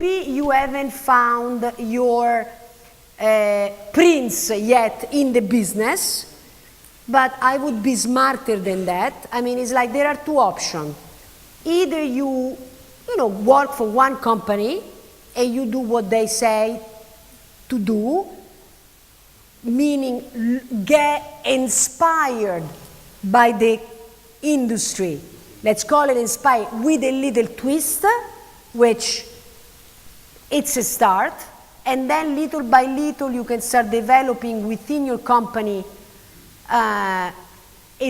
maybe you haven't found your prince yet in the business, but I would be smarter than that. I mean, it's like there are two options. Either you work for one company and you do what they say to do, meaning get inspired by the industry. Let's call it inspired with a little twist, which it's a start, and then little by little you can start developing within your company a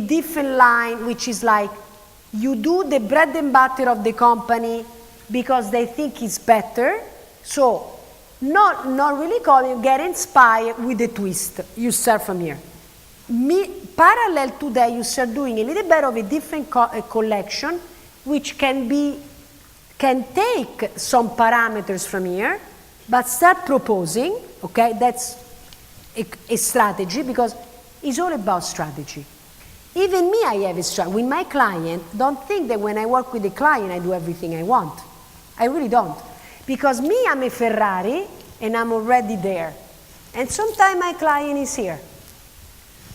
different line, which is like you do the bread and butter of the company because they think it's better. So not really calling, get inspired with a twist. You start from here. Parallel to that, you start doing a little bit of a different collection, which can take some parameters from here, but start proposing. Okay, that's a strategy, because it's all about strategy. Even me, I have a strategy. With my client, don't think that when I work with a client, I do everything I want. I really don't. Because me, I'm a Ferrari, and I'm already there. And sometimes my client is here.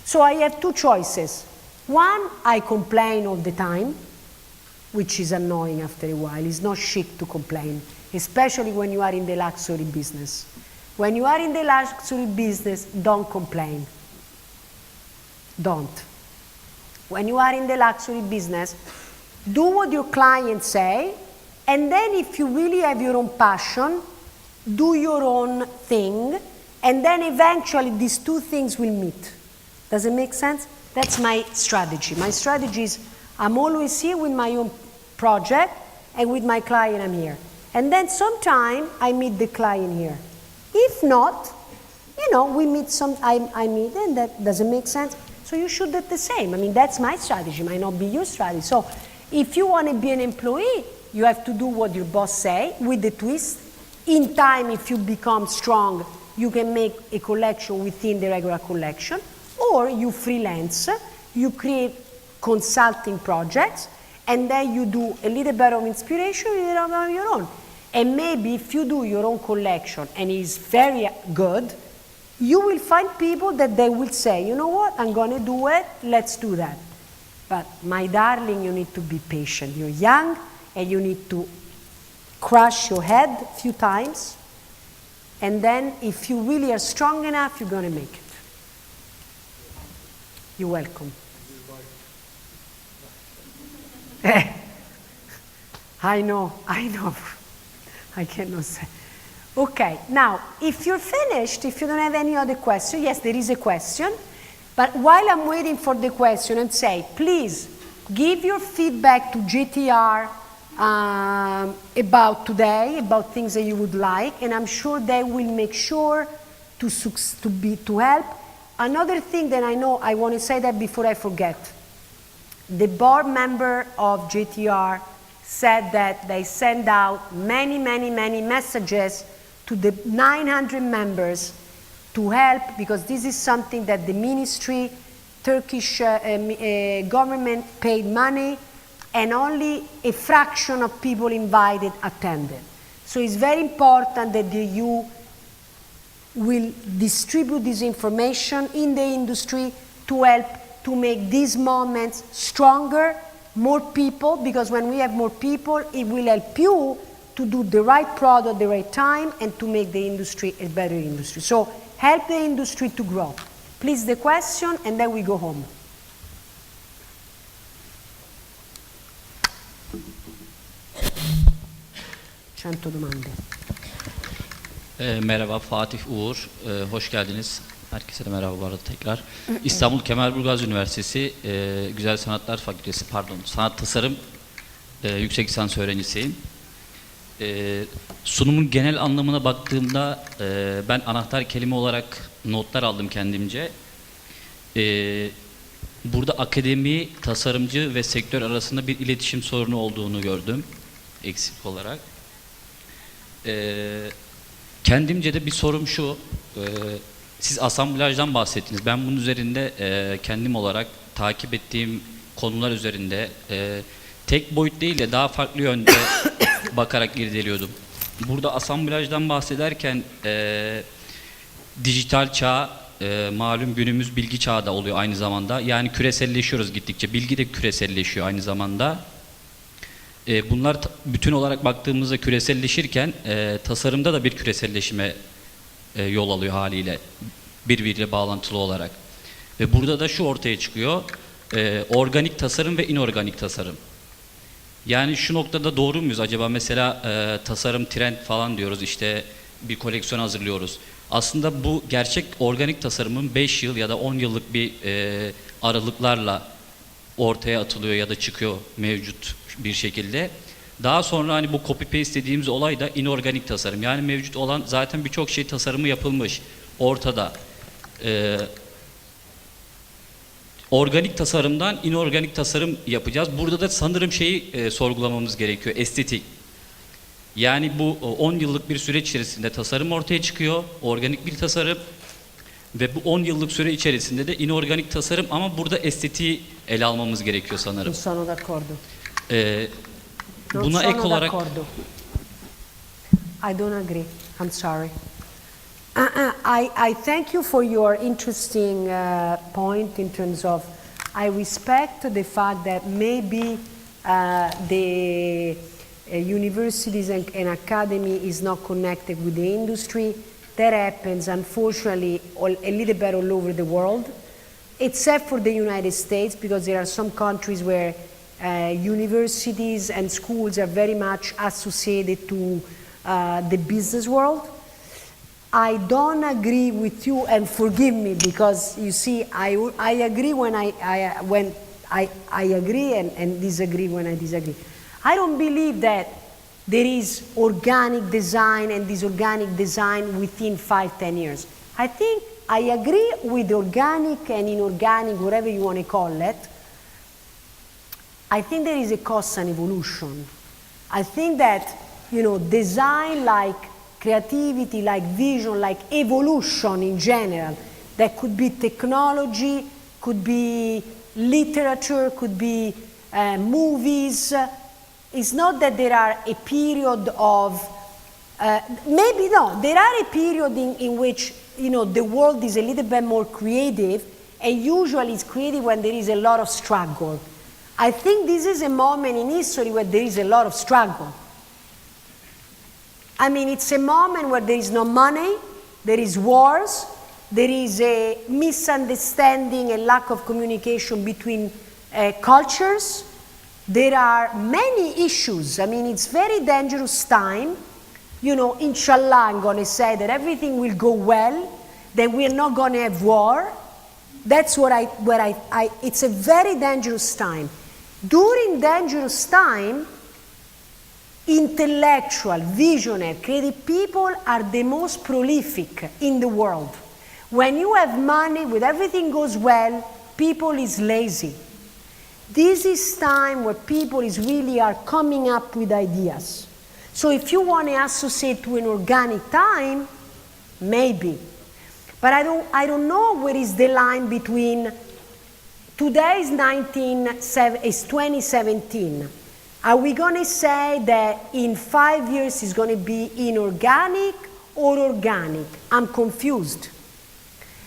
So I have two choices. One, I complain all the time, which is annoying after a while. It's not chic to complain, especially when you are in the luxury business. When you are in the luxury business, don't complain. Don't. When you are in the luxury business, do what your clients say, and then if you really have your own passion, do your own thing, and then eventually these two things will meet. Does it make sense? That's my strategy. My strategy is I'm always here with my own project, and with my client I'm here. And then sometime I meet the client here. If not, we meet I meet, and that doesn't make sense. So you should do the same. I mean, that's my strategy, might not be your strategy. So if you want to be an employee, you have to do what your boss say with the twist. In time, if you become strong, you can make a collection within the regular collection, or you freelance, you create consulting projects, and then you do a little bit of inspiration, a little bit of your own. And maybe if you do your own collection and it's very good, you will find people that they will say, you know what, I'm going to do it, let's do that. But my darling, you need to be patient. You're young, and you need to crush your head a few times, and then if you really are strong enough, you're going to make it. You're welcome. I know. I cannot say. Okay, now, if you're finished, if you don't have any other question, yes, there is a question, but while I'm waiting for the question, and say, please give your feedback to GTR about today, about things that you would like, and I'm sure they will make sure to help. Another thing that I know, I want to say that before I forget. The board member of GTR said that they send out many messages to the 900 members to help, because this is something that the ministry, Turkish government paid money, and only a fraction of people invited attended. So it's very important that you will distribute this information in the industry to help to make these moments stronger, more people, because when we have more people, it will help you to do the right product at the right time and to make the industry a better industry. So help the industry to grow. Please, the question, and then we go home. Cento domande. Merhaba, Fatih Uğur. Hoş geldiniz. Herkese de merhaba bu arada tekrar. İstanbul Kemerburgaz Üniversitesi Güzel Sanatlar Fakültesi, Sanat Tasarım yüksek lisans öğrencisiyim. Sunumun genel anlamına baktığımda ben anahtar kelime olarak notlar aldım kendimce. Burada akademi, tasarımcı ve sektör arasında bir iletişim sorunu olduğunu gördüm eksik olarak. Kendimce de bir sorum şu, siz asamblajdan bahsettiniz. Ben bunun üzerinde kendim olarak takip ettiğim konular üzerinde tek boyut değil de daha farklı yönde bakarak irdeliyordum. burada asamblajdan bahsederken dijital çağ, malum günümüz bilgi çağı da oluyor aynı zamanda. Yani küreselleşiyoruz gittikçe. Bilgi de küreselleşiyor aynı zamanda. Bunlar bütün olarak baktığımızda küreselleşirken tasarımda da bir küreselleşime yol alıyor haliyle. Birbiriyle bağlantılı olarak. Ve burada da şu ortaya çıkıyor. Organik tasarım ve inorganik tasarım. Yani şu noktada doğru muyuz acaba? Mesela tasarım trend falan diyoruz, işte bir koleksiyon hazırlıyoruz. Aslında bu gerçek organik tasarımın 5 yıl ya da 10 yıllık bir aralıklarla ortaya atılıyor ya da çıkıyor mevcut bir şekilde. Daha sonra hani bu copy paste dediğimiz olay da inorganik tasarım. Yani mevcut olan zaten birçok şey tasarımı yapılmış ortada. Organik tasarımdan inorganik tasarım yapacağız. Burada da sanırım şeyi sorgulamamız gerekiyor, estetik. Yani bu 10 yıllık bir süreç içerisinde tasarım ortaya çıkıyor, organik bir tasarım. Ve bu 10 yıllık süre içerisinde de inorganik tasarım, ama burada estetiği ele almamız gerekiyor sanırım. Non sono d'accordo. Buna ek olarak... I don't agree. I'm sorry. I thank you for your interesting point in terms of I respect the fact that maybe the universities and academy is not connected with the industry. That happens, unfortunately, a little bit all over the world, except for the United States, because there are some countries where universities and schools are very much associated to the business world. I don't agree with you, and forgive me, because you see, I agree when I agree and disagree when I disagree. I don't believe that there is organic design and disorganic design within 5-10 years. I think I agree with organic and inorganic, whatever you want to call it. I think there is a constant evolution. I think that, you know, design, like creativity, like vision, like evolution in general, that could be technology, could be literature, could be movies. It's not that there are a period of, maybe no, there are a period in which, you know, the world is a little bit more creative, and usually it's creative when there is a lot of struggle. I think this is a moment in history where there is a lot of struggle. I mean, it's a moment where there is no money, there is wars, there is a misunderstanding and lack of communication between cultures. There are many issues. I mean, it's very dangerous time. You know, inshallah, I'm going to say that everything will go well, that we're not going to have war. That's what it's a very dangerous time. During dangerous time, intellectual, visionary, creative people are the most prolific in the world. When you have money, when everything goes well, people is lazy. This is time where people is really are coming up with ideas. So if you want to associate to an organic time, maybe. But I don't know where is the line between today is 2017. Are we going to say that in 5 years it's going to be inorganic or organic? I'm confused.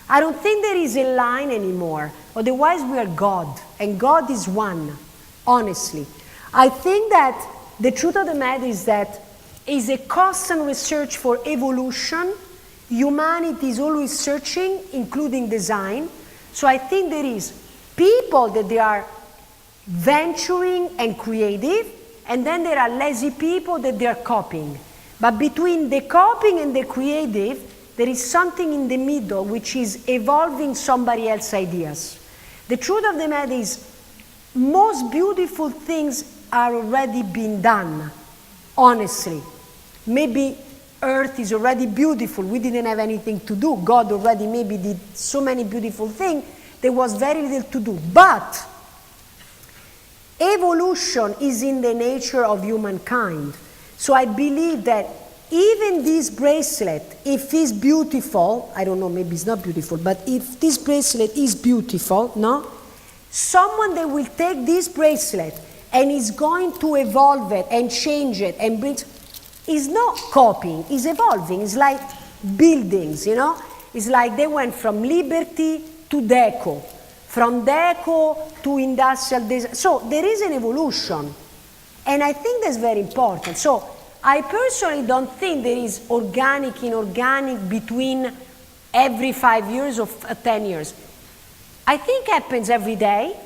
I don't think there is a line anymore. Otherwise we are God, and God is one, honestly. I think that the truth of the matter is that it's a constant research for evolution. Humanity is always searching, including design. So I think there is people that they are venturing and creative, and then there are lazy people that they are copying. But between the copying and the creative, there is something in the middle which is evolving somebody else's ideas. The truth of the matter is, most beautiful things are already being done, honestly. Maybe Earth is already beautiful. We didn't have anything to do. God already maybe did so many beautiful things. There was very little to do. But evolution is in the nature of humankind. So I believe that even this bracelet, if it's beautiful, I don't know, maybe it's not beautiful, but if this bracelet is beautiful, no? Someone that will take this bracelet and is going to evolve it and change it and bring, It's not copying, it's evolving. It's like buildings, you know? It's like they went from liberty to deco, from deco to industrial design. So there is an evolution. And I think that's very important. So I personally don't think there is organic, inorganic between every 5 years or 10 years. I think it happens every day.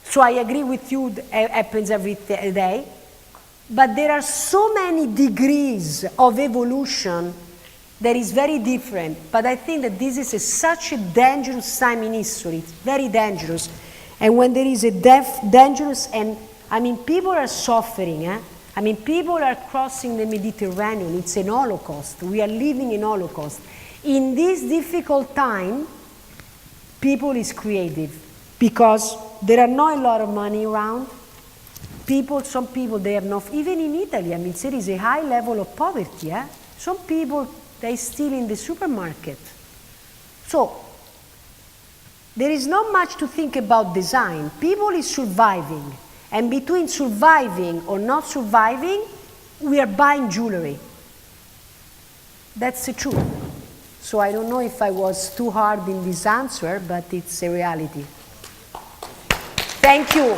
So I agree with you, it happens every day. But there are so many degrees of evolution that is very different. But I think that this is such a dangerous time in history. It's very dangerous. And when there is a dangerous, and I mean, people are suffering. I mean, people are crossing the Mediterranean. It's an Holocaust. We are living in Holocaust. In this difficult time, people is creative because there are not a lot of money around. Some people, they have not, even in Italy, I mean, there is a high level of poverty. Some people, they steal in the supermarket. So, there is not much to think about design. People is surviving. And between surviving or not surviving, we are buying jewelry. That's the truth. So I don't know if I was too hard in this answer, but it's a reality. Thank you.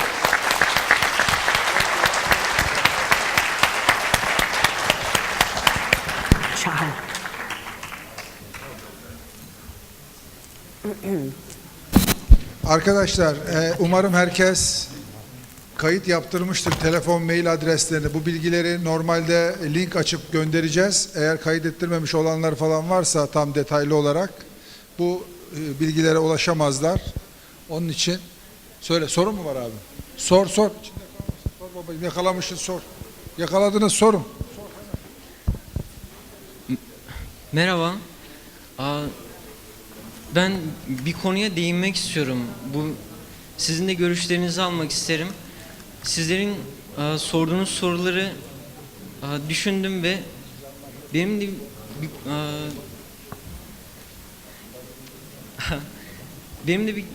Ciao. Arkadaşlar, umarım herkes kayıt yaptırmıştır telefon, mail adreslerini. Bu bilgileri normalde link açıp göndereceğiz. Eğer kaydettirmemiş olanlar falan varsa tam detaylı olarak bu bilgilere ulaşamazlar. Onun için söyle, sorun mu var abi? Sor. Sor babacığım, yakalamışsın, sor. Yakaladınız, sorun. Merhaba. Ben bir konuya değinmek istiyorum. Sizin de görüşlerinizi almak isterim. Sizlerin sorduğunuz soruları düşündüm ve benim de bir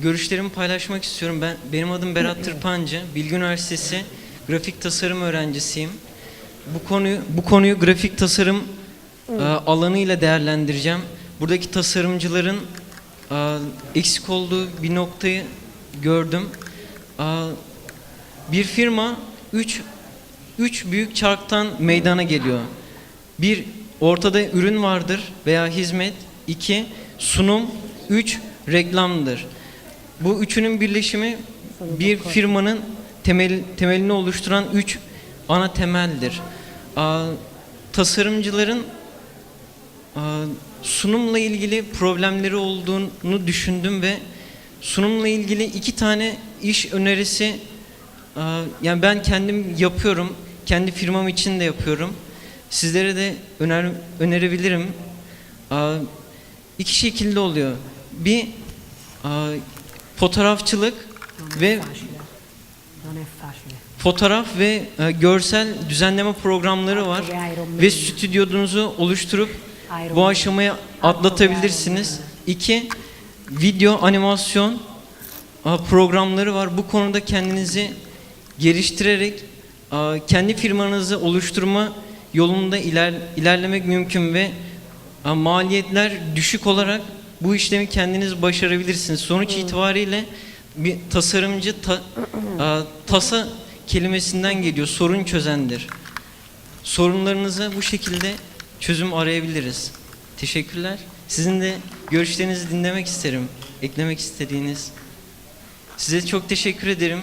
görüşlerimi paylaşmak istiyorum. Benim adım Berat Tırpancı. Bilgi Üniversitesi grafik tasarım öğrencisiyim. Bu konuyu grafik tasarım alanıyla değerlendireceğim. Buradaki tasarımcıların eksik olduğu bir noktayı gördüm. Bir firma üç büyük çarktan meydana geliyor. Bir, ortada ürün vardır veya hizmet. 2, sunum. 3, reklamdır. Bu üçünün birleşimi bir firmanın temelini oluşturan 3 ana temeldir. Tasarımcıların sunumla ilgili problemleri olduğunu düşündüm ve sunumla ilgili 2 tane iş önerisi, yani ben kendim yapıyorum, kendi firmam için de yapıyorum. Sizlere de önerebilirim. 2 şekilde oluyor. Bir, fotoğrafçılık ve fotoğraf ve görsel düzenleme programları var ve stüdyonuzu oluşturup bu aşamayı atlatabilirsiniz. 2, video animasyon programları var. Bu konuda kendinizi geliştirerek kendi firmanızı oluşturma yolunda ilerlemek mümkün ve maliyetler düşük olarak bu işlemi kendiniz başarabilirsiniz. Sonuç itibariyle bir tasarımcı tasa kelimesinden geliyor. Sorun çözendir. Sorunlarınıza bu şekilde çözüm arayabiliriz. Teşekkürler. Sizin de görüşlerinizi dinlemek isterim. Eklemek istediğiniz. Size çok teşekkür ederim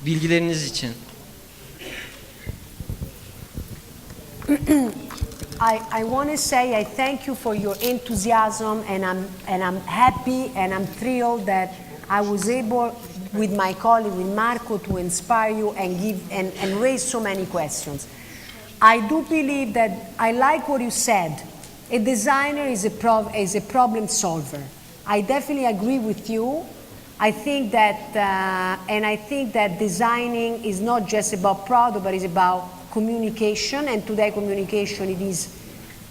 bilgileriniz için. I want to say I thank you for your enthusiasm, and I'm happy and I'm thrilled that I was able, with my colleague, with Marco, to inspire you and give and raise so many questions. I do believe that I like what you said. A designer is a problem solver. I definitely agree with you. I think that, and I think that designing is not just about product, but it's about communication. And today, communication, it is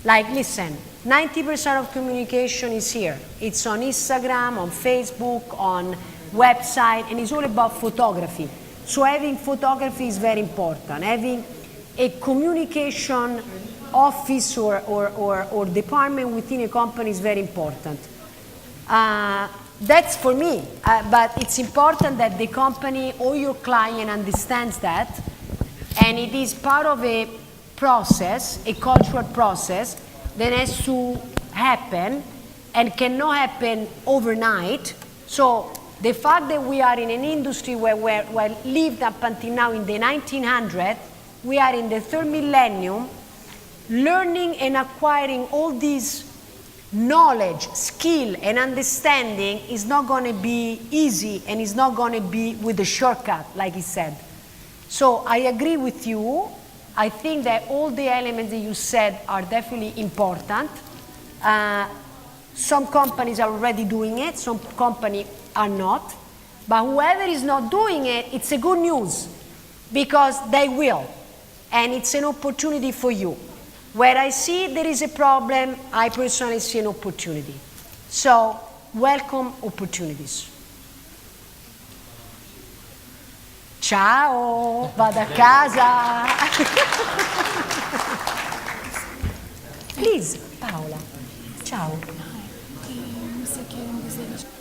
like, listen, 90% of communication is here. It's on Instagram, on Facebook, on website, and it's all about photography. So having photography is very important. Having a communication office or department within a company is very important. That's for me, but it's important that the company or your client understands that, and it is part of a process, a cultural process that has to happen and cannot happen overnight. So the fact that we are in an industry where we lived up until now in the 1900s, we are in the third millennium, learning and acquiring all these knowledge, skill, and understanding is not going to be easy, and is not going to be with a shortcut, like he said. So I agree with you. I think that all the elements that you said are definitely important. Some companies are already doing it, some companies are not. But whoever is not doing it, it's a good news, because they will. And it's an opportunity for you. Where I see there is a problem, I personally see an opportunity. So, welcome opportunities. Ciao, vado a casa. Please, Paola. Ciao. Müzik yerim güzel.